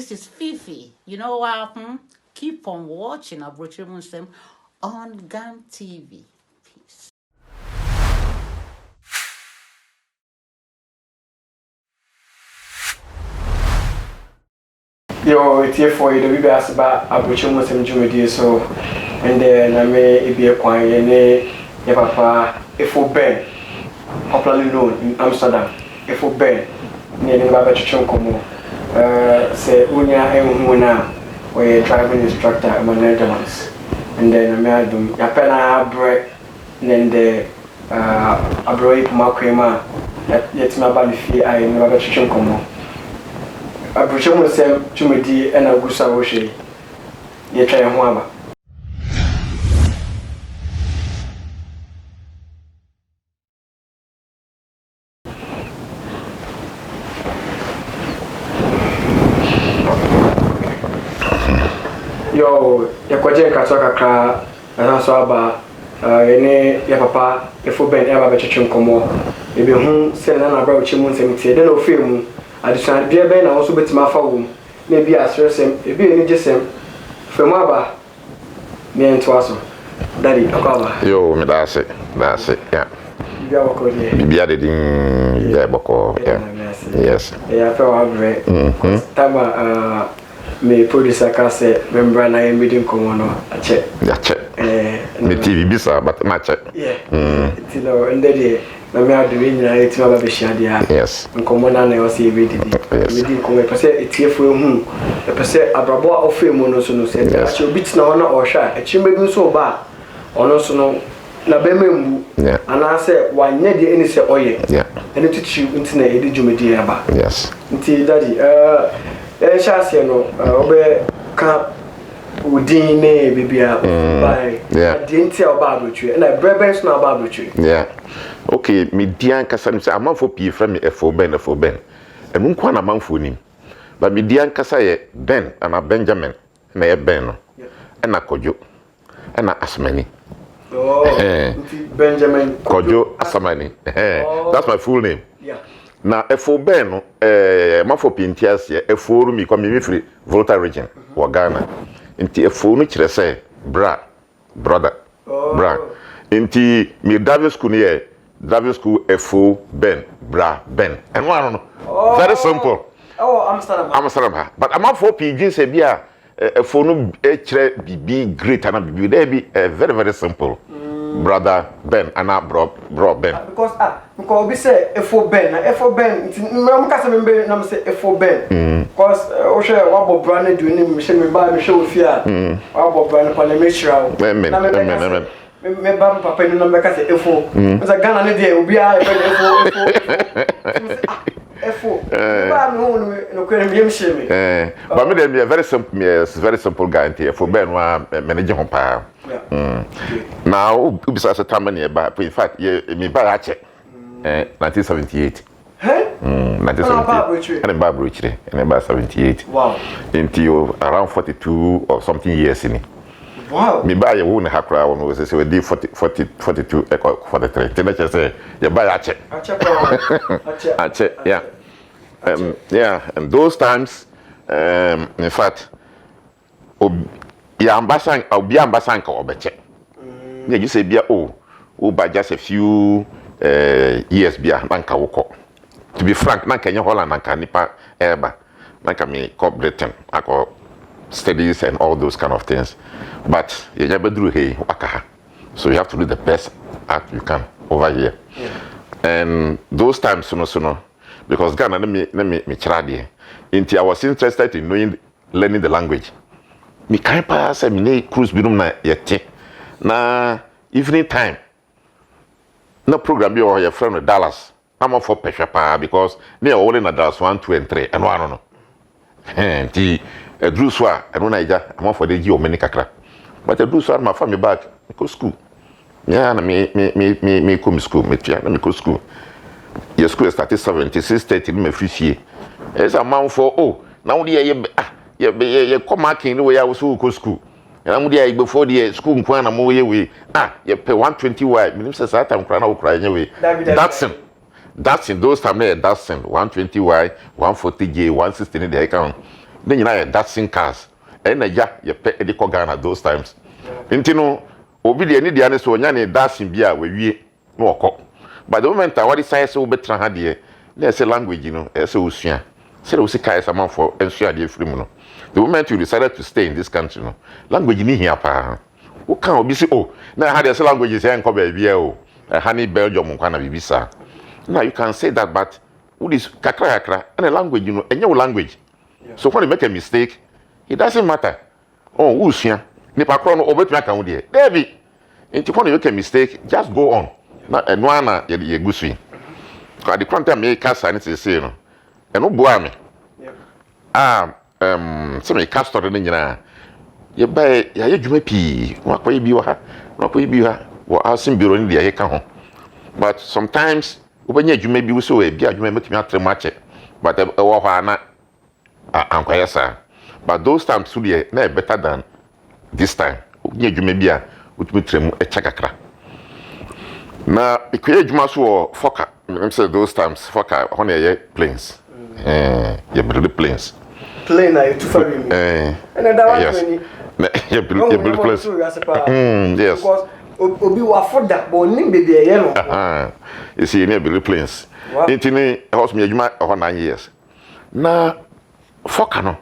this is Fifi. You know what? Keep on watching Abrochire Muslim on GAM TV. Peace. Yo, it's here for you. The baby asked about Abrochire Muslim Jumedi, so and then I may be a quiet and papa Efo Ben, popularly known in Amsterdam. Efo Ben, near the Baba Chichonkomo. Say Unya Emuna, or driving instructor in the Netherlands. And then I made them Yapena break, and then the Abroy Makrema, yet my body fee I in Baba Chichonkomo. Abrochire Muslim Jumedi and Agusa Roche. Ye try Huamba. Yo, ya kwaje katoka ka so aba ene ya papa Efo Ben eba be twetwe nkomo ebe hu se na bra uchi mu nsem tie de na ofe mu additional bia ben na wo so betima afa wo na bi asresem ebi eni jesem femu aba me ento aso daddy akwa yo me that's it yeah bia wako die bia de din ya boko yeah yes ya fa wa bre tama me producer ka say member na meeting komo no ache me TV bisa but ma che you know and then na me adu we nyina eti ma ba be hia dia yes nkomo na na o say we didi meeting komo e pese etiefo ehu e pese abrabo a ofe mu no so no say ache obi tina ho na o hwa achi mebi so ba ono so no na be membu ana say wanye de eni say oye eni tutu ntina edi jumedi aba yes nti daddy shase no obe ka udin ne bibia by adenti oba Abrochire na brebens na oba Abrochire okay me dian kasa ni say amanfo pie fra me Efo Ben enu kwa na amanfo nim ba me dian kasa ye Ben ana Benjamin na ye Ben no na Kojo na Asmani Benjamin Kojo Asmani that's my full name na Efo Ben no mafo pintias ye Efo ru mi kwa mi free Volta region wa Ghana nti Efo no kire say brother nti mi David school ye David school Efo Ben Ben and one very simple Amsterdam but amafo pidgin say bia Efo no kire bibi great and bibi there be very very simple brother Ben and bro Ben because we say Efo Ben me ka say me na say Efo Ben because o share wa bo brand do ni me share me ba me show fear wa bo brand pa me shira amen me ba papa ni na me ka say Efo me say Ghana ne dey obi a Efo ba me hu no kwere me share me but me dey be very simple guy nti Efo Ben wa manage ho pa now ubisa se tamani e ba in fact me ba ya che 1978 1978 and ba Abrochire and ba 78 wow until around 42 or something years in wow me ba ye wo ne hakra wo no say we dey 42 43 tena say ye ba ya che yeah and those times in fact ya ambasan obi ambasan ka obeche yeah you say bia ba just a few years bia nanka woko to be frank nanka nya Holland nanka nipa eba nanka me co Britain ako studies and all those kind of things but you never do hey waka so you have to do the best as you can over here and those times so because Ghana me chirade until I was interested in learning the language me kan pa say me cruise binum na yete na evening time no program be your friend Dallas I'm for pressure pa because me only na Dallas 1 2 and 3 and one no nti druswa eno na ija I'm for the gi o meni kakra but druswa my family back go school yeah na me come school me tia na me go school your school started 76:30 me free fee is a man for now ye come marking the way I was go school and I'm there before the school nkwan na mo we you pay 120 why me say that time kra na okra anyway that's in those time that's in 120 y 140 j 160 in the account ne nyina yɛ Datsun cars ɛna ya yɛpɛ ɛde kɔ Ghana those times nti no obi de ani dia ne so onya ne Datsun bi a wawie na wɔkɔ but the moment a wɔde san sɛ wobɛtena ha deɛ na ɛsɛ language no ɛsɛ osua sɛ wo sika ɛsɛ manfo ensua deɛ firi mu no the moment you decided to stay in this country no language ni hia pa wo kan obi say oh na ha deɛ language sɛ nkɔ ba bia o ha ne Belgium nkwa na bibisa now you can say that but what is kakra and a language you know and your language so when you make a mistake it doesn't matter oh usua nipa kro no obetuma kan wo de David enti when you make a mistake just go on na eno ana ye gusu ka the content me ka sa ne say no eno boa me so me ka story ne nyina ye ba ya ye dwuma pi wa koyi bi wa ha wa koyi bi ha wa asim biro ni de ye ka ho but sometimes ubenya adwuma bi wo so e bi adwuma metumi atrem ache but e wo hwa na ankwaya sa but those times so dey na better than this time ubenya adwuma bi a utumi trem eche kakra na ikoye adwuma so wo foka me say those times foka when ye planes ye build planes plane na too far me and that one when you build planes yes because obi wa foda but nim baby e no you see near build planes intini house me adwuma 9 years na foka no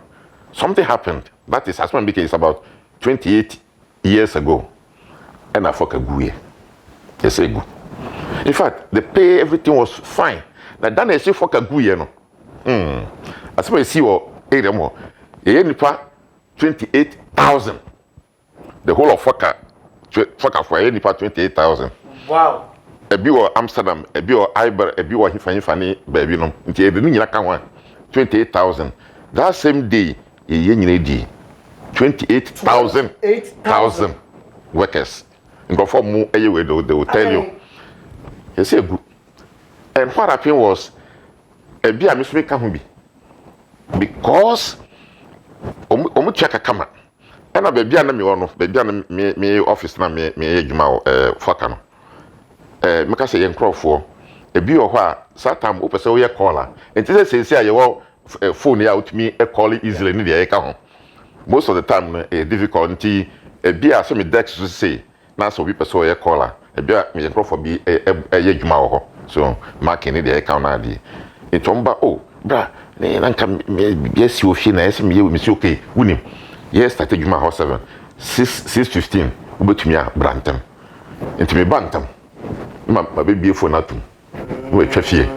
something happened that is as one because about 28 years ago and I foka guye yes egu in fact the pay everything was fine na dan e see foka guye no as we see o area mo e nipa 28,000 the whole of foka for any part 28,000. Wow. Ebi wo Amsterdam, ebi wo Iber, ebi wo hifa ni baby no. Nti ebi ni nyina ka ho 28,000. That same day, ye nyina di 28,000 workers. Ngofo mu eye we they will tell you. You say good. And what happened was ebi a me ka ho bi. Because omu check kama. And baby na me wono baby na me office na me adwuma foka no me ka say yen crofo ebi wo ho a satam wo pese wo ye caller enti say a ye wo phone ya utumi call easily ni dey ka ho most of the time no difficult nti ebi a so me dex so say na so bi pese wo ye caller ebi a me yen crofo bi ye adwuma wo ho so mark ni dey ka na di ntomba oh bra ne na nka me yes you fi na yes me ye si okay wunim yes started juma house 7 6:15 ubetumi a brantam enti me bantam ma baby phone atum we twafie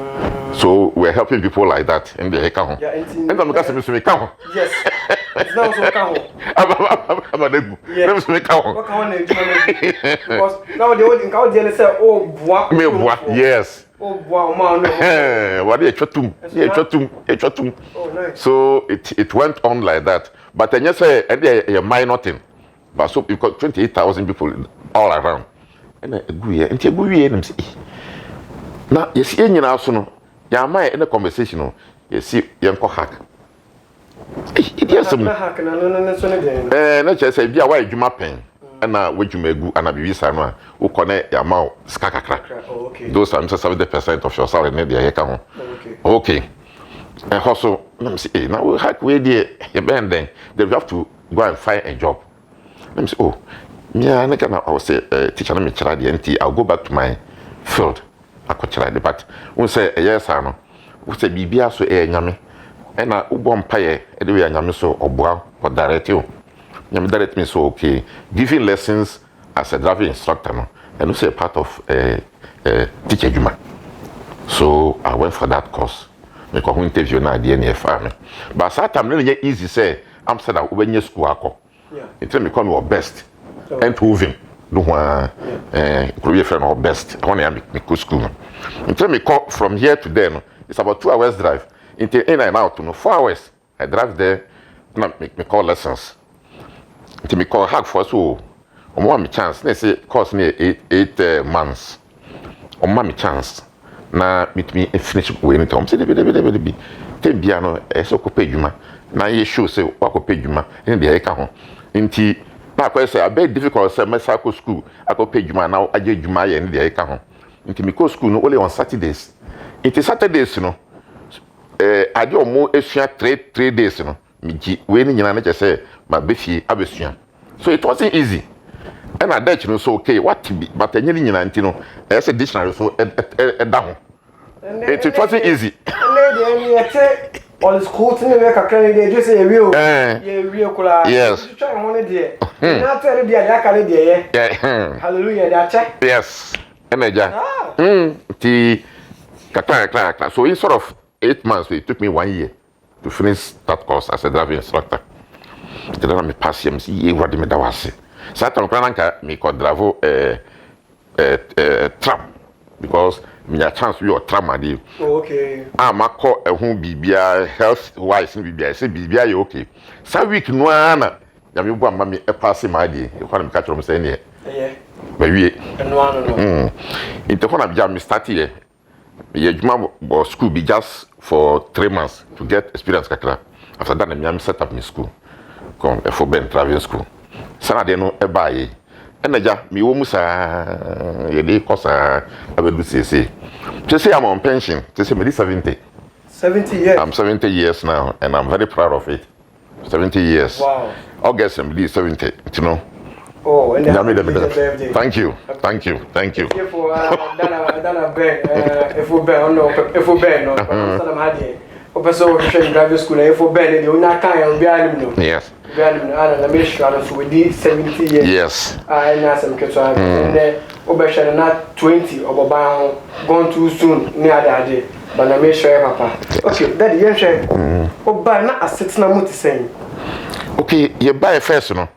so we're helping people like that in the eka ho and I'm going to me ka ho yes it's now so ka ho abadegu let me ka ho ka ho na juma because now the old in ka dey say oh boa me boa yes oh boa ma no what dey twatum oh nice so it went on like that but then you say a minor thing but so you've got 28,000 people all around and egu ye enti egu wie nem say na yesi enyina so no ya mai in a conversation no yesi yenko hack na hack na no so ne den na che say bia wa adwuma pen na wadwuma egu ana bibi sa no a wo kone ya ma ska kakra okay those are 70% of your salary ne dey ye ka ho okay and also let me say now we hack we dey e bend then they have to go and find a job let me say oh me I was say teacher na me chira dey nti I'll go back to my field akochira dey but we say yes no we say bibia so nyame na ubo mpaye e dey nyame so oboa for direct you nyame direct me so okay giving lessons as a driving instructor no and also a part of teacher juma so I went for that course me ko interview na dey na farm but that time no easy say Amsterdam ubenya school akọ it me call your best and proving no one could be a friend or best I want to make school until me call from here to there no it's about 2 hours drive into in and out no 4 hours I drive there na make me call lessons until me call hard for so o mo me chance na say course near 8 months o mo me chance na meet me finish we any time say be tem bia no e so ko pedwuma na ye show say wa ko pedwuma en dey ka ho nti na kwa say very difficult say mesako school akọ pedwuma na agye dwuma ye en dey ka ho nti me go school no only on Saturdays it is Saturdays no ade o mo esua 3 days no migi we ni nyina na che say ma befie abesua so it wasn't easy and at that no so okay what be but enye ni nyina nti no e say dictionary so e da ho it wasn't easy all school thing we kakra dey just say we o we kula yes try ho ne dey na tell dey ya kale dey hallelujah dey check yes emeja ti kakra so instead of 8 months it took me 1 year to finish that course as a driving instructor then me pass him see ye wadi me da wase satan kra nanka me ko dravo tram because me a chance we or tram ade okay amako ehun bibia health wise ni bibia say bibia ye okay sa week no ana ya me bu amma me e pass my ade e kwa me ka trom say ne ba wie no inte kona bia me start here ye juma bo school be just for 3 months to get experience kakra after that me set up my school come for Ben Traveling School sana de no e baaye enaja me wo musa ye de kosa abedu sese to say I'm on pension to say me 70 years I'm 70 years now and I'm very proud of it 70 years wow August I'm 70 you know oh and birthday. Thank you for dana Ben if we Ben no so am hade opeso training driving school if we Ben dey una kan ya bia nim no yes bia nim na me sure so we did 70 years yes I na some keto and obehwe na 20 oboban gone too soon ni ade but na me sure papa okay daddy yen share oba na asetina muti sen okay you buy first no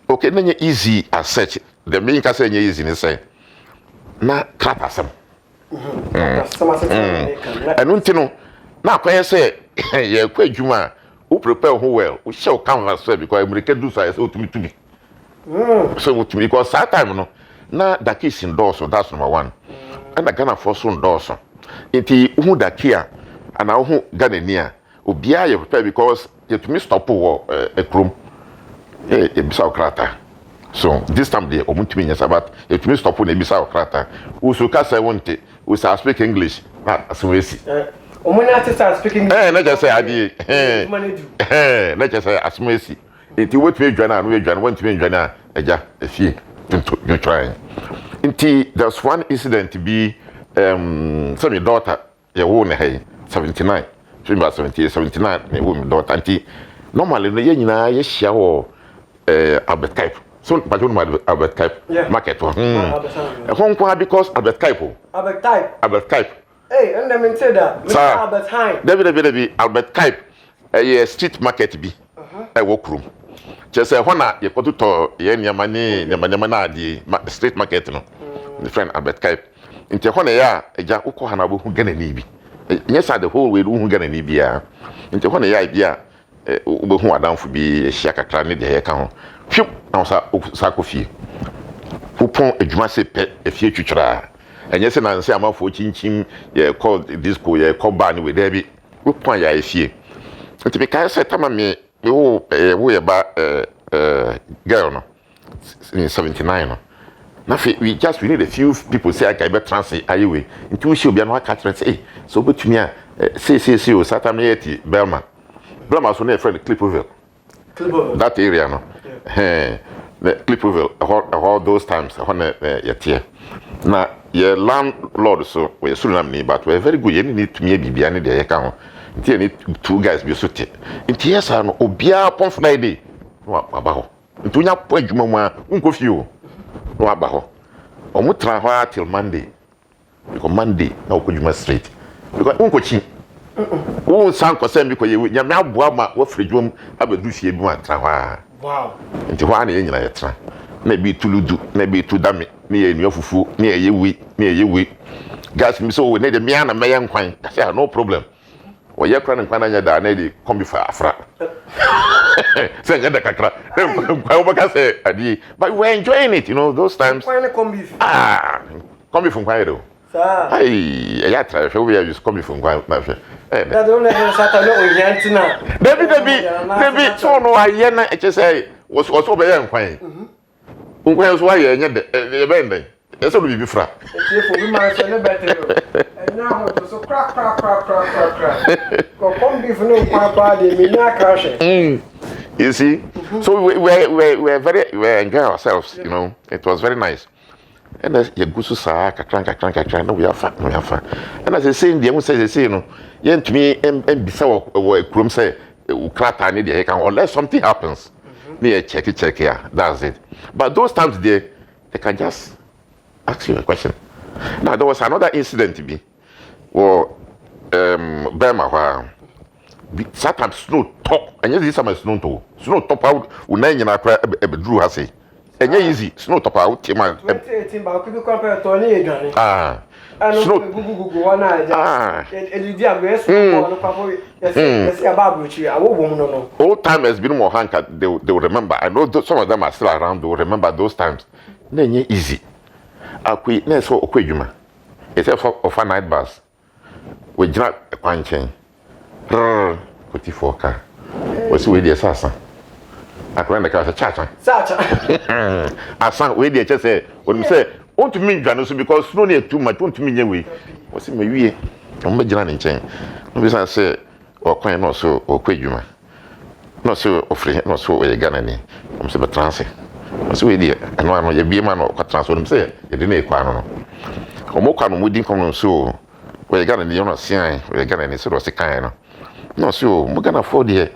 okay na easy as such the main can say easy ni say na crap asem and untino na akwan say ye kwa adwuma o prepare ho well o show canvas so because America do so o tumi tumi so o tumi because that time no na the kiss indoors so that's number 1 and the Ghana for so indoors so nti hu da kia ana hu Ghana ni a obia ye prepare because you tumi stop wo a chrome bisa okrata so this time they omuntumi nyasa but it me stop na bisa okrata uso ka say wonte uso speak English na aswesi omuni artist speaking na just say adi na just say aswesi enti wetwe adwana no adwana wonte adwana eja efie to you try enti there's one incident to be so my daughter ye wo na hey 79 she was 79 me wo my daughter enti normally no ye nyina ye hia wo Albert Cape. So, but you know Albert Cape market. Hong Kong because Albert Cape. Albert Cape. Hey, and them say that. Mr. Albert Hine. David Albert Cape. A street market be. A workroom. Just say when you go to Yamani di street market no. The friend Albert Cape. Into when ya eja uko hanabu hu gana ni bi. Yes, the whole way hu gana ni bi ya. Into when ya bia hu adamfo bi ehia kakra ne de ye ka ho hwim na sa kofi upon adwuma se pe efie twitwira enye se na nse amafo chinchim ye call disco ye call bar ni we there bi upon ya efie nti be kai se tama me wo ye ba girl no in 79 no na we need a few people say I can be transit ayewe nti wo shi obi na aka tire say so betumi a say o satame yeti Belma so na friend Clipperville. That area no. The Clipperville all those times when you tear. Na your landlord so we sunam ni but we very good you need to me bibia ni dey ka ho. Nti any 2 guys be so te. Nti yes no obia pon Friday no aba ho. Nti onya po adwuma mu a unko fi o. No aba ho. Omu tra ho till Monday. Because Monday na okojuma straight. Because unko chi wo san kwasem bi koye nyame aboa ma wo fridwom abedu fie bi ma tra hwa wow nti hwa na yenyina yetra na bi tuludu na bi tudame na ye nua fufu na ye wi gas mi so we na de mia na meya nkwan say no problem wo ye kra nkwan anya da na de kombi fa afra say ngada kakra nkwan wo ka say adi but we enjoying it you know those times kombi from kwaido hey ya try we use kombi from kwaido na fe that don't let us start no orientina David so no aye na eche say was so be yan kwan nkwan so aye nya de e bende e so do bibi fra e for bi ma so ne better Now, so crack. Come beef no body, me not crashing. You see? So we were enjoying ourselves, you know. It was very nice. And as you go to sa, kakran, no, we have fun. And as I say, the young says, you know, yen to me, and before Krum say, Krata need the unless something happens. Near check here, that's it. But those times they can just ask you a question. Now, there was another incident to be, well, Burma, sometimes snow top, and yes, this summer snow top out, Unay and I drew her say. And easy, snow top out, 2018, but could you compare Tony Johnny? Snow. One eye, and you did yes, about which I won't know. Old time has been more hanker, they will remember. I know some of them are still around, they will remember those times. Then easy. I quit, next for Okujuma. It's a of a night bus. We drop a pine chain. Put it for car. What's with the assassin? I ran the car as a chacha. I sang with the just say, when you say, want to meet Janus because no near too much, want to meet your way. What's in my way? I'm making chain. No, I say, or quite not so, or Okujuma. Not so, or free, not so, a gun any. I'm so transit. What's with the and one of your beer man or transfer them say, you didn't equal. Or more can we come so, where you got any honor seeing, where you got any sort of a kind. No, so, we're gonna afford the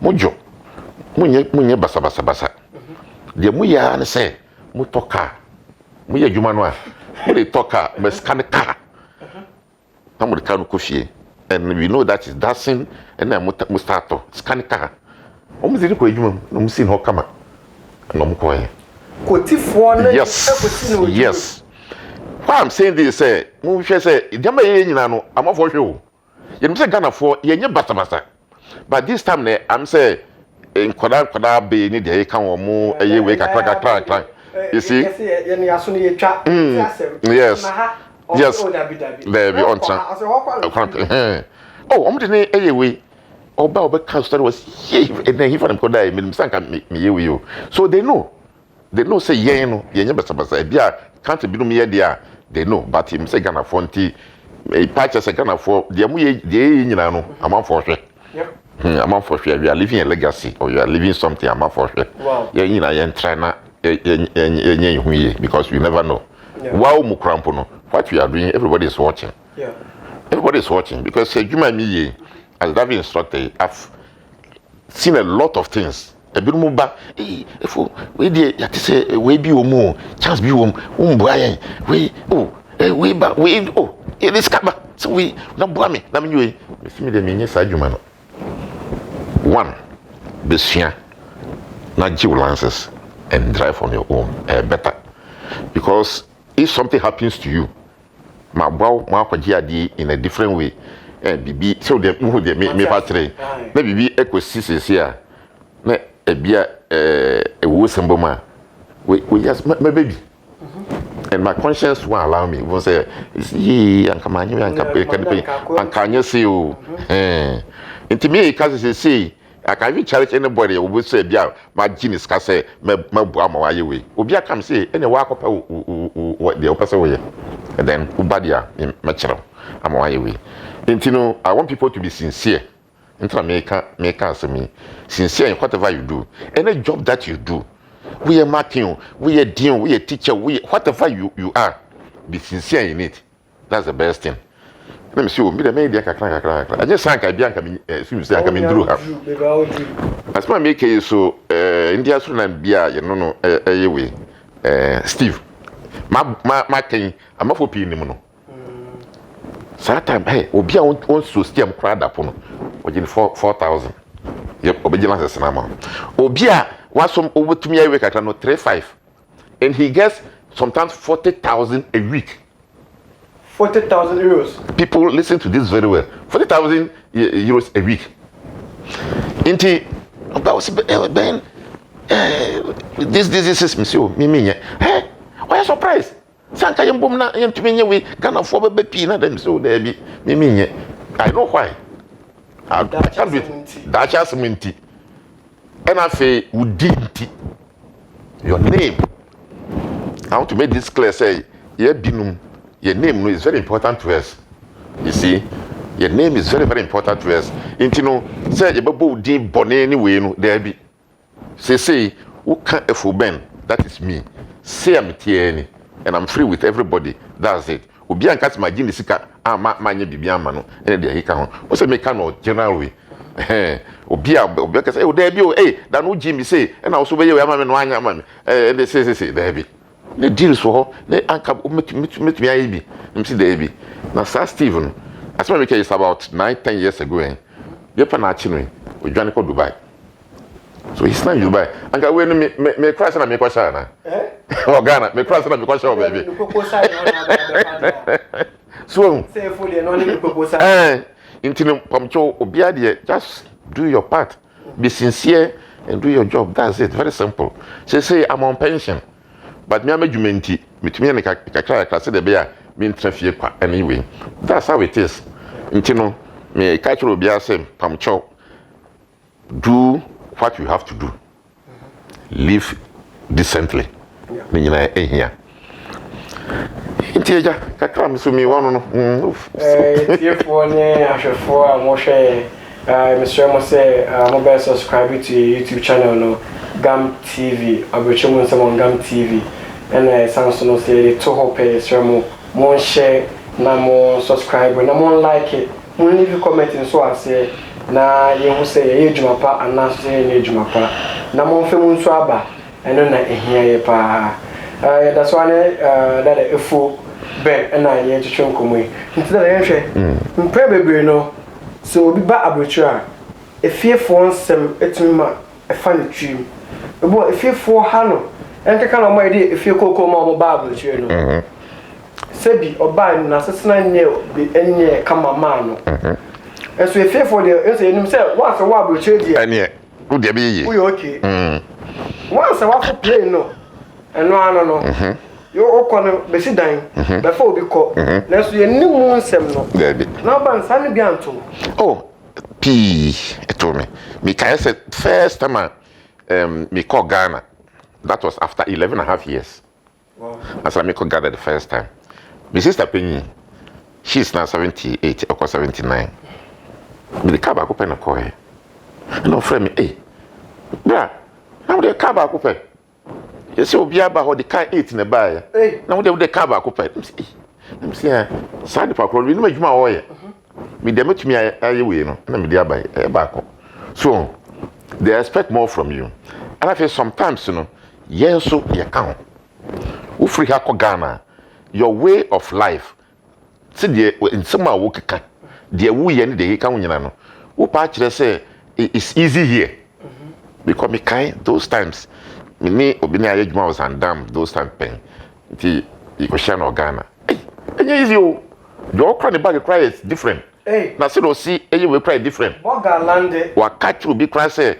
mojo. Munye basa. The muya and say, Mutoka, Muya Jumanwa, Muli Toka, Meskanika. Somebody can coffee, and we know that is dancing and then Mustato, Skanika. Almost the equation, no missing her come. No coin. Yes. Why I'm saying this, say, Musha say, Yama, I'm off for you. You say Ghana for Yenya Batabasa. But this time, I'm say, in Koda be need the account or more a year wake a crack. You see? Yes. Yes. There be on time. Oh, I'm the anyway. Oh, Bob Castor was here, and then he found him could die, Sanka me you. So they know. They know say Yeno, Yenya Batabasa, Bia, can't be no mere dear. They know, but him say Ghana Fonty, a patch as a Ghana for the Amuye, the Yano, among for sure. Among for sure, you are leaving a legacy or you are leaving something among for sure. Wow. You're in a China, because you never know. Wow, Mukrampono, what you are doing, everybody is watching. Yeah. Everybody is watching because Juma me, as that instructor, I've seen a lot of things. A bit more back, if we did, you say, we be more, chance be Brian, we, we back, we, it is cover. So we, no, Brammy, let me, you see me the minion side, you man. One, Bessia, not Jew lances and drive on your own, better. Because if something happens to you, my bow, in a different way, and be so they me battery, maybe be ecosystems here. A beer, a woosamboma. We just my baby. And my conscience won't allow me. Won't say, ye, and come on, you and can you see you? Into me, because say, I can't even challenge anybody who will say, yeah, my genius can say, my brama away. Ubia come say, any walk up what the opposite way. And then Ubadia in Machero, I'm away. And you know, I want people to be sincere. Make answer me sincere in whatever you do. Any job that you do, we are marking, we are dean, we are teacher, whatever you are, be sincere in it. That's the best thing. Let me see. Me the media I just sank I bianca me say coming through her. As my make so India Sunan bia you know way Steve. My king I'm for pin him no. Time hey obi a won so steam crowd upon oje 4,000. Yep, obedience is normal. Obi a wasom over to me week no 3,500 and he gets sometimes 40,000 a week. 40,000 euros. People listen to this very well. 40,000 euros a week. Inti about Ben this is monsieur me hey why are you surprised? Sanka yembom na yentumi we Ghana for be na dem so there be me I know why. I can't be that just minty. And I say udinti your name. I want to make this clear say ye binum your name is very important to us. You see, your name is very, very important to us. You know, say you bobo di bone anyway, no, there be. Say, who can't Ben? That is me. Say I'm TN, and I'm free with everybody. That's it. Obi an catch my gene sika, ma nye bibia ma no, and there he can. What's a mechanical general way? Obi can say, oh, there be, hey, that no Jimmy say, and also be your man, one man, and they say, there be. The deals for her, they anchor meet me, I be. See, there be. Now, Sir Stephen, as well, it's about 9-10 years ago, you're panaching with Johnny Dubai. So he's not in Dubai. And I will make crash and make question. Oh, Ghana, make crash and make question, baby. So, say fully and only proposal. Intim Pomcho, Obiadi, just do your part. Be sincere and do your job. That's it. Very simple. Say, I'm on pension. But me amejumenti, me and kakra class the bear, me traffic anyway. That's how it is. Intino, me catch Obia say, Pomcho, do what you have to do. Live decently. Here. Intieja, kakra me so me one no. For I'm watching Mr. Mo say mobile subscribe to your YouTube channel no Gam TV, Abrechum on Gam TV. And Samsung say the Toho pay more share, na more subscribe, na more like it. More leave a comment and so I say, na you say a jumapa and na say a jumapa. Na more film swaba and then I hear pa. That's why that a full bed and I hear to show come away. Instead of entry, probably no. So be back abertura. A fearful some etuma a funny dream. About a fearful hano. And I can't idea if you cocoa mama Bible, you know. Sebi or buying an assassin nail be any come a man. And so, if you for the answer himself, once a while, will change and yet, would there be okay? Once a while, play no, and no. You're all corner, Bessie dying before we call. Let's be a new moon seminal. Now, ban Sunny Bianto. Oh, P. told me. Mikael said, first time me call Ghana. That was after 11.5 years. Wow. As I make gather the first time. My sister Penny, she's now 78 or 79. Me the car back open a call her. And no friend me, hey, bruh, now the car back open. You see, we are about the car 8 in the bar. Hey, now the car back open. I'm saying, side park road, we know my oil. Me them to me, I you know, and I'm there by a back. So they expect more from you. And I feel sometimes, you know. Yes, so you can. Ufri hako Ghana, your way of life. See, in some work can. The way and the can you know. Upa say it's easy here. Because me kind those times. Me obini ayejuma was and damn those time pen. The question of Ghana. Hey, easy you. Your cry the bag cry is different. Hey, now see you will cry different. Boga landed. What catch will be cry say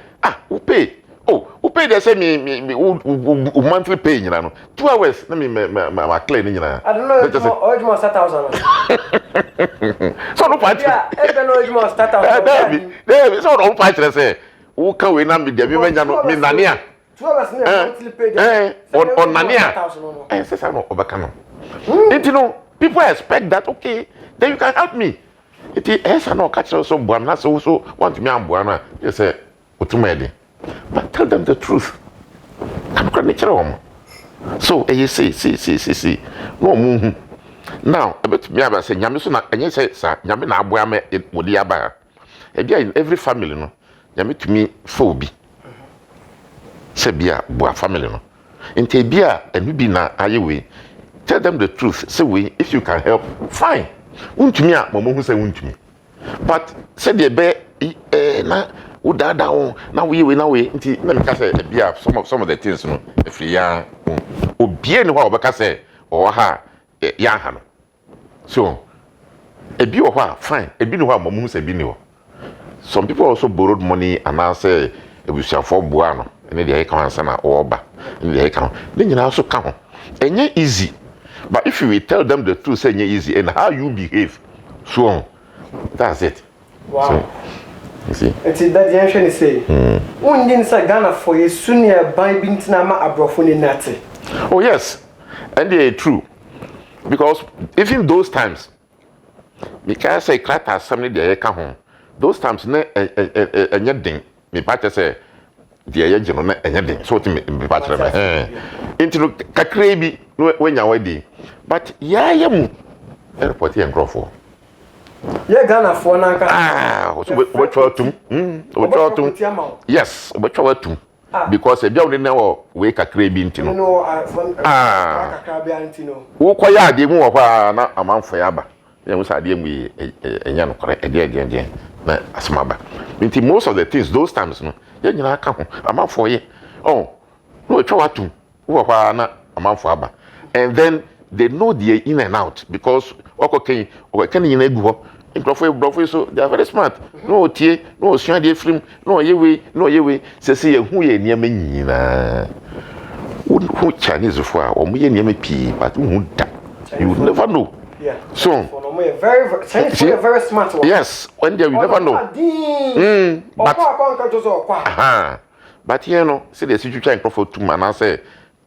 who pay. Oh, who pay they say me monthly pay, you know. 2 hours, let me my claim, you know. I don't know if you must start 1,000. So no point. Yeah, I don't know if you must start 1,000. There, so no point to say. Who can we not be there? Me nania. 2 hours monthly pay. On nania. Eh, say I no obakano. You know, people expect that okay, then you can help me. It is I no catch so buam na so want me am buam. You say otumedi. But tell them the truth. I'm going to tell so, you see. No, now, a bit me about saying, Yamisuna, and you say, sir, Yamina Buame, it would be about. In every family, no, Yami to me, phobia. Sebia, Bua family, no. In Tebia, and you be na Ayewe. Tell them the truth. Say, we, if you can help, fine. Won't me, Momo who say, won't me. But, said the bear, now we let me say some of the things no if ya obie ni ho obeka say or ha ya ha no so ebi wo ho fine ebi ni ho amamu say bi ni ho some people also borrowed money and now say ebusia for boa no ene dey kan ansa na oba ene dey kan they nyina also ka ho enye easy but if you will tell them the truth say enye easy and how you behave so that's it. Wow. So, you see. It's that the ancient say. One didn't say Ghana for a sooner by Bintinama abrofuni nati. Oh yes, and they are true. Because even those times, Because say krata something the ka ho. Those times na enye den. Me pa say the eye gino na enye den. So ti me pa tell me. Into kakra bi when ya wadi. But ya mu airport here Nkrofo. Yeah, Ghana for na so we try to yes, we try to because e bia we na we kakra bi ntino. No, kakra bi ntino. Wo koya ade mu wo kwa na amanfo ya ba. Ya mu sa ade mu enya no kore ede na asmaba. Nti most of the things those times no, ya nyina aka ho amanfo ye. Oh, no we try to wo kwa na amanfo aba. And then they know the in and out because okay nyina egu ho. Nkrofo so they are very smart. No tie, no sua de film, no yewe, say hu ye niam nyina. Who Chinese for or me niam pi, but who da. You never know. Yeah. So very Chinese very smart one. Yes, when they you never know. But you know, say the situation Nkrofo to man say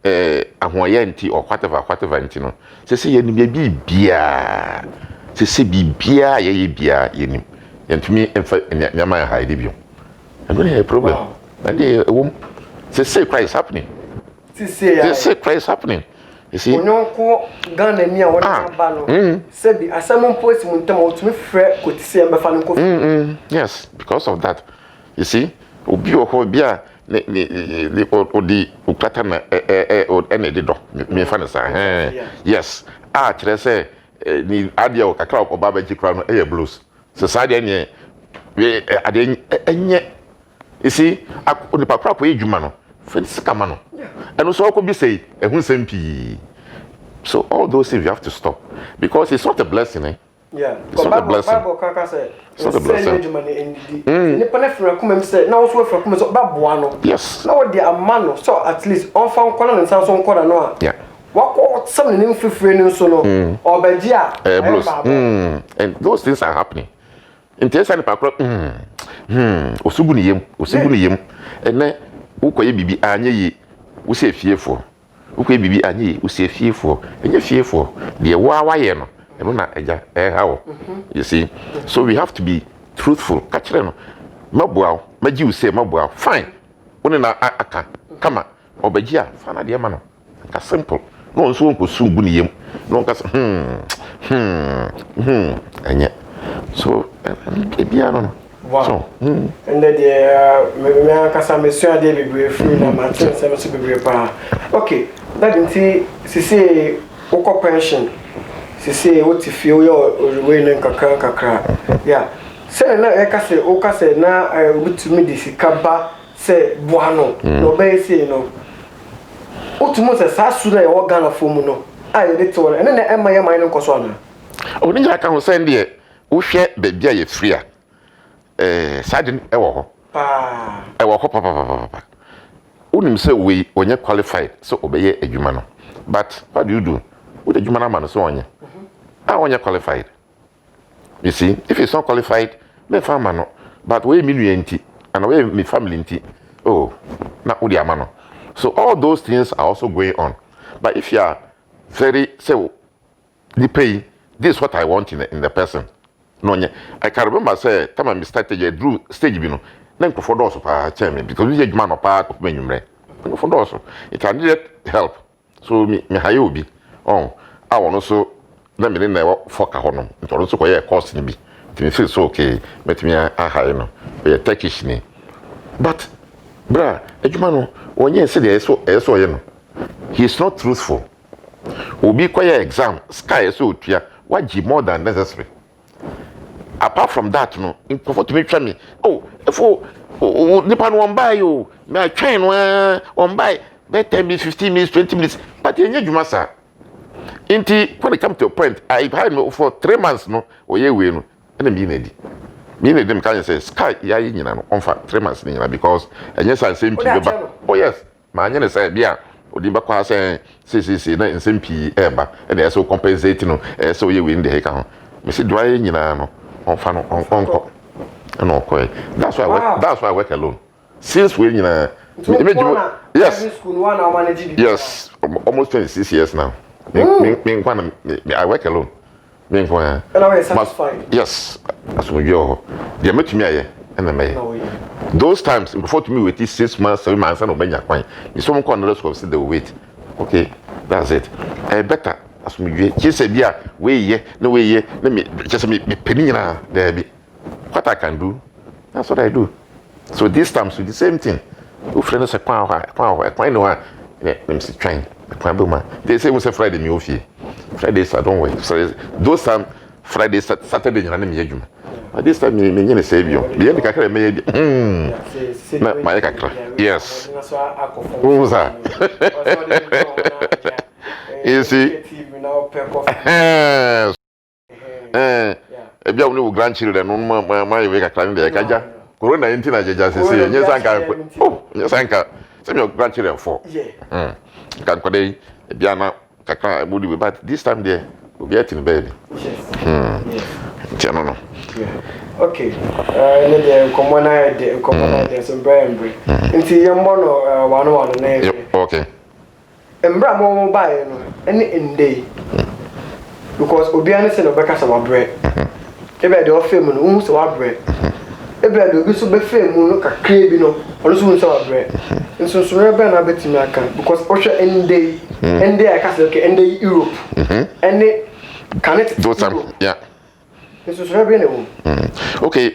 ahoye nti or whatever nti no. Say ye ni bia. Se bibia ye bia yenim yentumi emfa nyama ya haide bio and no have problem and they say Christ happening say Christ happening you see onyonko Ghana ni a wona ba no say bi asam post mu ntam otumi frɛ kotisi embefa no kofi yes because of that you see obi o bia ne odi ukata na ene de do me fa na sa yes kire say ni adia o kakra o baba ji kra no blues so sade ne we ade enye isi oni pakra po ejuma no fensi kama no eno so ko bi say ehun sempi so all those things you have to stop because it's not a blessing yeah it's not a blessing Bible kaka say it's not a blessing ejuma ne ndidi ni pana fra kuma mi say na wo so fra kuma so ba boa no yes na wo de amano so at least on fa nkona ne nsan so nkona no a yeah what some name free so no or Belgia and those things are happening in tesa ni pakro osugu ni yem ene ukoye bibi anye yi wo se fiefo ukoye bibi anye yi wo se fiefo enye fiefo de wa ye no eno na eja hawo you see so we have to be truthful kachire no mabua magi wo se mabua fine woni na aka kama obagia fa na de ma no ka simple no so nko sungu ni yem no ka anya so ebia no wow so and the me akasa me so ade bebre free na ma tell say me so bebre pa okay that nti sisi ukọ pension sisi what if you we na kakra yeah say na e ka say o ka say na obitumi de sika ba say boano no be say no otumo se sasu na e wo Ghana fomu no aye de to ene na ema ye man no koso na oni ja ka ho send de wo hwe be bia ye free a sadin e wo ho e wo ho papa unim say we onye qualified so obeye adwuma no but what do you do with adwuma na man so onye onye qualified you see if it's not qualified me farmer no but we me nti and we me family nti oh na odi amano. So all those things are also going on. But if you are very say the pay, this is what I want in the person. No, I can remember say time I started a drew stage you know. Then for those me because we man of part of menu for those it I needed help. So me hire be oh I want also let me never fuck a honor. It also quite cost me. To me feel so okay. Let me a hire no. Be a Turkish name. But bra, ejuma when you say so you know, he's not truthful. Obi kwaya exam, sky so tia, what more than necessary. Apart from that, no, in to make me, oh, if nipa no one buy you, me train one buy, bet 10 minutes, 15 minutes, 20 minutes, but you need you sir. Inti, when it come to a point, I had for 3 months, no, or ye win, and a minute. Me them can say sky ya yin na on fa 3 months ni because enye san same people oh yes ma anya say bia odi ba kwa say na nsem pi eba e na so compensate no so ye we ndi he ka ho me say do aye nyina no on fa no onko no ko that's why I work alone since we nyina yes almost 26 years now me I work alone me nko ya And I was satisfied. yes asomdwe ho de metumi aye na me those times before to me wait 6 months 7 months na obenya kwan me so nko another school say they will wait okay that's it better asomdwe kise bia we ye na me just me peni nyina there be what I can do that's what I do so this time so the same thing o friend say kwan no let me see trying kwan they say we say Friday me ofie Fridays I don't work so those time Friday Saturday nyina na me adwuma but this time me nyine say bio be me kakra me bi na my kakra yes uza you see e bia woni grandchildren no my we kakra ne de kaja corona 19 ajeja sese nyesanka nyesanka say your grandchildren for kan kwade e bia na kakra body but this time there we be at in baby yes no okay ne de common de so brembre nti yembo no wano na okay embra mo buy no any ndey because obi an say no beka sa wabre ebe de ofem no hu so wabre ebe de obi so be fem no kakra bi no ono so hu so wabre nso so ebe na betimi aka because osho ndey I can say okay ndey Europe any can it those times yeah nso so ebe na okay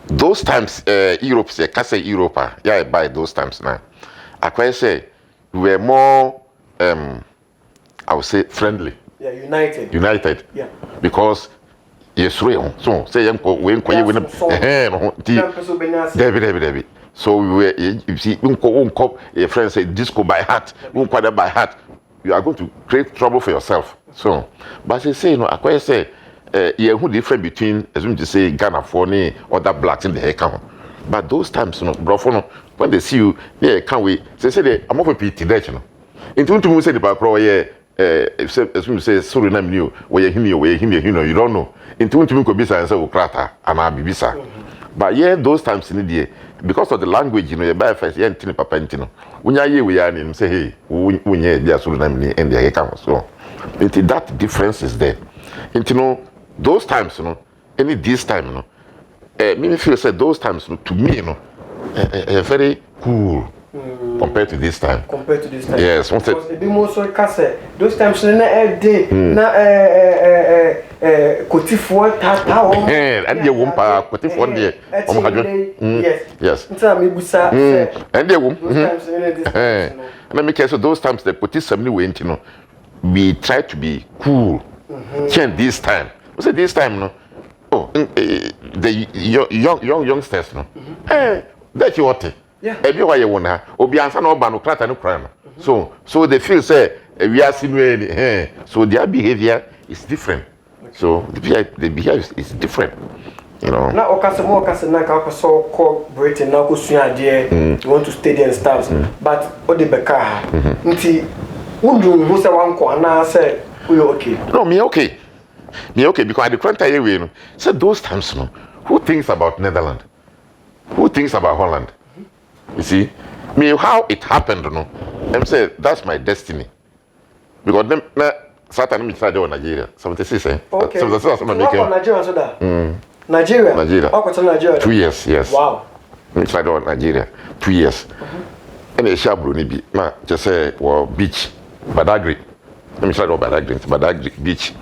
those times Europe say can say Europe yeah I buy those times now I can say we were more I would say friendly. Yeah, united. Yeah. Because yes, so say we David. So we were you see your friends say disco by heart, by heart. You are going to create trouble for yourself. So but they say I quite say who different between assume to say Ghana for any other blacks in the hair count. But those times when they see you, yeah, can't we say I'm over PT that into to say the back row as we say sorry name you where you don't know into to me say krata and abibisa but yeah those times in the because of the language you buy first yeah ntini papa ntino unya ye we ya say hey unye dia sorry name and the account so into that difference is there into those times any this time me feel say those times to me very cool compared to this time. Yes, because it be more so kase those times na day na kotifo tata o and dey wumpa kotifo dey o ma yes nta me busa and dey wum and me care so those times the kotisam ni we ntino we try to be cool change this time we say this time the youngsters that you want ebi wa ye wona obi ansa na oba no krata no kran so they feel say we are sinueni so their behavior is different so the behavior is different you know na okase na ka so call Britain na ko sua ade you want to stay there and stuff but odi beka nti undu hu se wanko ana say we okay no me okay because the current year we so those times who thinks about Netherlands who thinks about Holland. You see, how it happened, I'm saying that's my destiny. Because them, Satan, me try to Nigeria. 76, eh? Okay. So that's what I'm making. Nigeria, so that. Nigeria. Oh, what's Nigeria? 2 years, yes. Wow. Me try to Nigeria. 2 years. And a sharp bruni be, just say, beach, Badagry. Let me try to Badagry beach.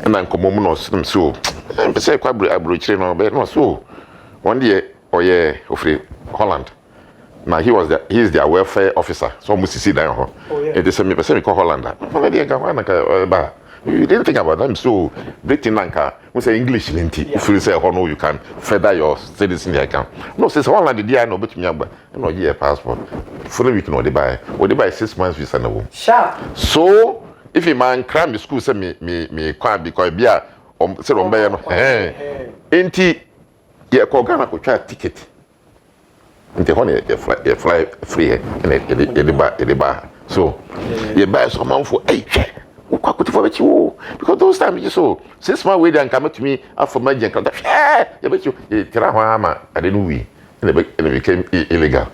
And then come home, so. I'm say, quite no, so. One day, Holland. Now he is their welfare officer. So must see down. It is me call Hollander. You didn't think about them. So Britain Lanka, we say English if you say no, you can further your studies in the account. No, says Holland the no but me no year passport. For we can only buy 6 months visa no. Sharp. So if a man cram the school say me can because bia say on buy no enti ye ko Ghana ko try ticket. Inte honey you fly free and the bar. So you buy some for because those times you saw 6 months wait and come to me after my junk. I bet you I didn't we and it became illegal.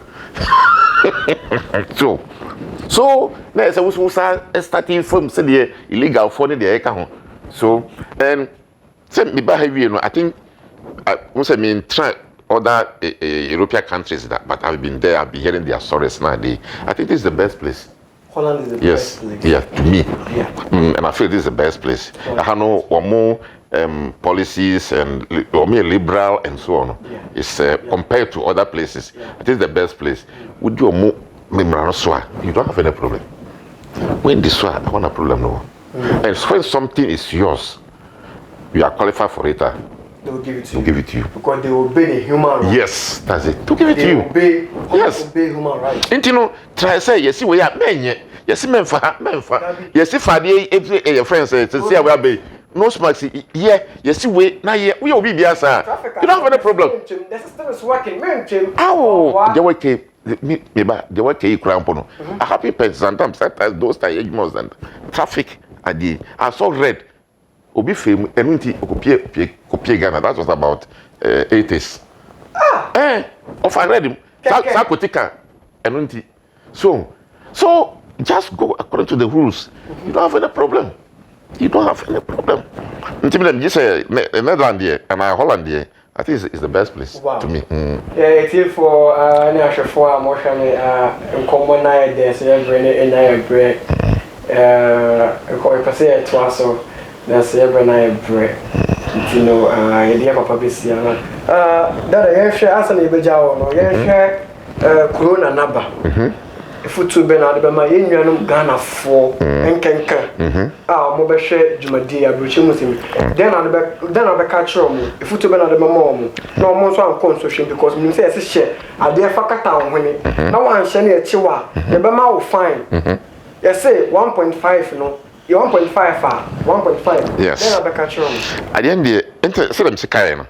So now I was starting from say illegal for the account. So and say me ba heavy, I think I also mean try other European countries that, but I've been there. I've been hearing their stories nowadays. I think this is the best place. Holland is the Yes, best place. yeah, to me. Yeah. And I feel this is the best place. I have no more policies and or more liberal and so on. Yeah. It's compared to other places. I think it's the best place. Would you more you don't have any problem. When this one, I want a problem no. And when something is yours, you are qualified for it. They will give it to To you. give it to you. Because they obey the human rights. Yes, that's it. To give it to They you. obey. Yes. Obey human rights. Nti no try say yes we are menye yes memfa yes fa de every friends say we are no smart yeah yes we obi bia sa you don't have any problem. The system is working. Oh the work me ba the work e kura mpo no a happy person sometimes those times most and traffic at the I saw red obi fam enunti okopie Ghana that was about 80s of I read him sakotika enunti so just go according to the rules. You don't have any problem. You don't have any problem. Until them just say Netherlands here and Holland here, I think it's the best place to me. Yeah, it's here for any actual for emotion in common night there's every night break. If I say it was so there's every night break. You know, idea papa bisi that I share as an ibeja no share corona number. Futu Bernard Bema Yenum Ghana for Enkenka. Mo be share Jumadi Abruchi Muslim. Then I be catch room. If Futu Bernard Mom, no more so consortium because me say share. I dare fakata on when it. No one share near Chiwa. The Bema will fine. You say 1.5 no. 1.5 1.5. Yes. Then I be catch room. At the end the say them Chicago.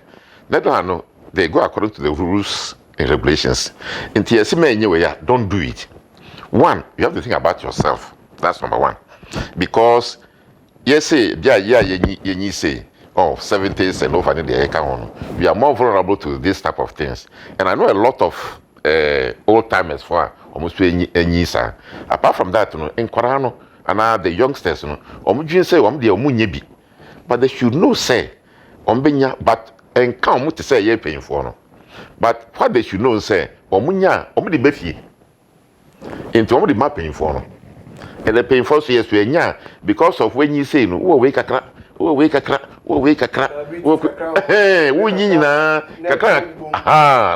Netherlands they go according to the rules and regulations. In TSM anyway, don't do it. One, you have to think about yourself. That's number one. Because, yes, say, you say, 70s and over the we are more vulnerable to this type of things. And I know a lot of old timers for almost any sir. Apart from that, in Korano, and the youngsters, say, but they should know, say, but and come to say, you're paying for no. But what they should know, say, the befi. Into the mapping for no. And the paying for yes we nya because of when you say no we kakra wo nyi na kakra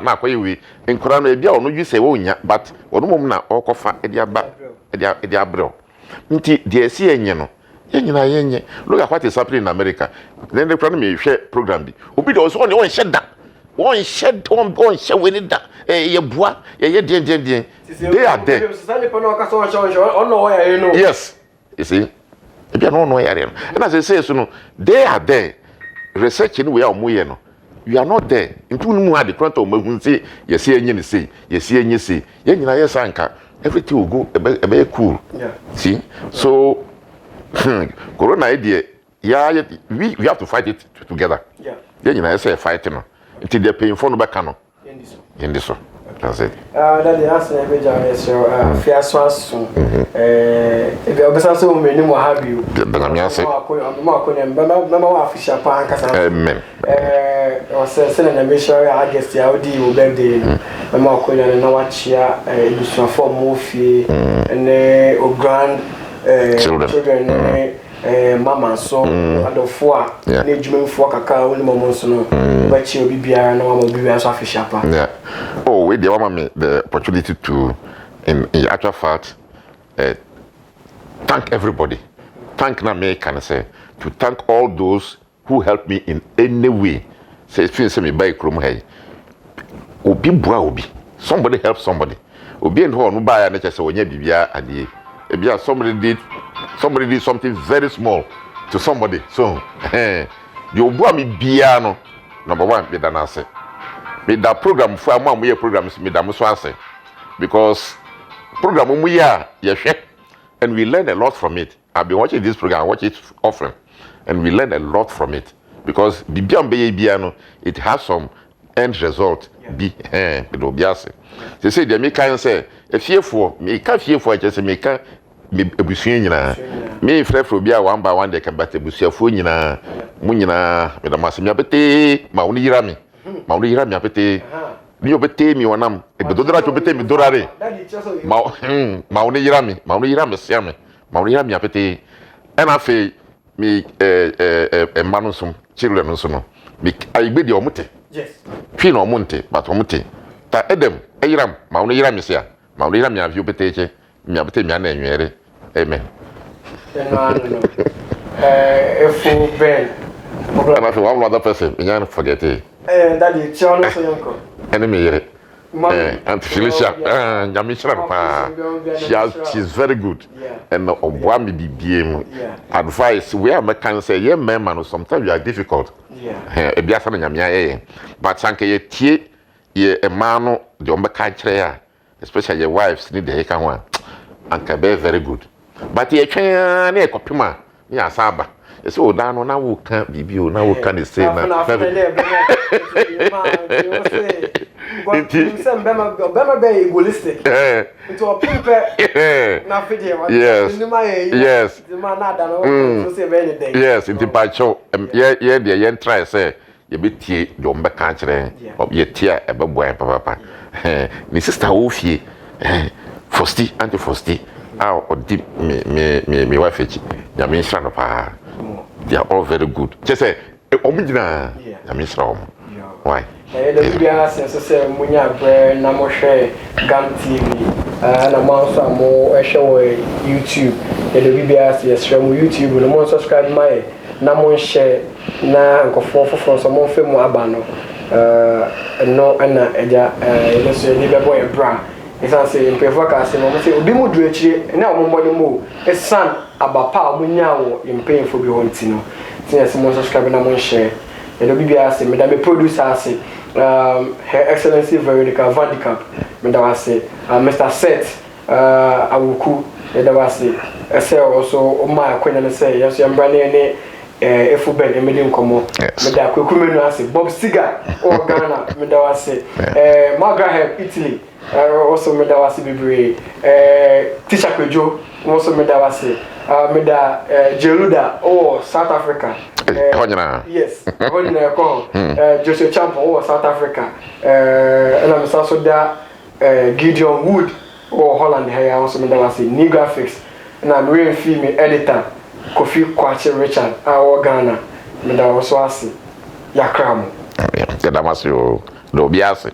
na kwa we nkora no bia ono dwi say wo nya but ono mom na okofa edi abro nti de si enye no yenyina yenye look at what is happening in America. Then the problem me hwe program bi obi de so on shed da on shed when it da ye boa ye den they are there. Yes, you see, if you don't know area, and as I say, so no, they are there. Researching we are more, no, you are not there. Into no more the front of me, say, you see, any say, you see, any say, yes, anchor, everything will go a very cool. Yeah. See, so Corona idea, yeah, we have to fight it together. Yeah. Then you know, I say fighting until they're paying for no back cano. In this one. That's it. That the answer every journey so fair swans if you obviously so many more have you. The say Mama official pan kasa. amen. Or say na make sure I guess ya odi wo birthday. Mama akonya na wachia edusun for mofie and o grand children mama so adofo a na ejumemfo kaka woni momo so no ba chi obi biara na mama obi biara so official pa. Yeah. Oh, wait, they want me the opportunity to in actual fact thank everybody. Thank na me can say to thank all those who helped me in any way. Say feel say me buy krom hey. Obi bua obi. Somebody help somebody. Obi and who no buy na say onya bibia ade. Ebia somebody did something very small to somebody. So, the obua mi bia no number one be dana say. Me that program for am we programs me da so ase because program mu ya and we learn a lot from it. I've been watching this program, I watch it often, and we learn a lot from it because no, it has some end result. Be they say they make kind say if fearful me can fearful just me can ebusua nyina me frefro bia one by one de kan but ebusuafo nyina mu nyina me da masemi abete ma woni yira me abete ni obete mi wonam ebedodora cho bete mi dorare ma woni yira me sia me ma woni yira me abete and afi mi manu sum children no so no mi ayigbedi omote yes twi no omonte but omote ta edem eyiram ma woni yira me sia ma woni yira me avio bete che mi abete mi ana enwere amen no efo ben and afi one other person me can forget it daddy chono so yanko enemy yere Aunt Felicia Nyamishra pa she's very good and obwa me bibiem advice we are can say yeah man sometimes you are difficult e bia sa nyamia but sanke ye tie ye e man no de ombeka kire ya especially your wives need the can one anka be very good but ye twen na ekopema ya asaba e say oda no na wo ka bibio na wo ka ne say na Bema be egoistic. Into a pimpe. Na fidie wa. Yes. The man na da no so say be any day. Yes, into pacho. Ye dey yen try say ye be tie do mbeka kire. Ye tie e be boy papa. Ni sister wo fie. Fosti anti fosti. Ah odi me wife echi. Ya me nshra no pa. They are all very good. Just say omugina. Ya me nshra omo. Why? The media sense say munya bre na mo hwe Gam TV na mo so mo hwe YouTube the media sense mo YouTube no mo subscribe my na mo share na nkofo foforo so mo fe mo aba no no na eja ele so ni be boy bra isa say impefo ka say mo say obi mu duru akire na mo mbode mo esan abapa munya wo impefo bi honti no since mo subscribe na mo share the media say me da me producer say Her Excellency Veronica Van de Kamp, Medawase, Mr. Seth Awuku, Medawase, also my acquaintance say, yes, I'm branding Efu Ben, a medium como, Medaku, Bob Siga, or Ghana, Medawase, Margaret, Italy, also Medawase Bibre, Tisha Kwejo, also Medawase, Meda Jeluda, or South Africa. Yes, Joshua Champo or South Africa, and I'm also there. Gideon Wood or Holland here also made new graphics, and I'm real female editor Kofi Kwache Richard our Ghana. Me da also asi Yakramu. Yeah, that must you do biase.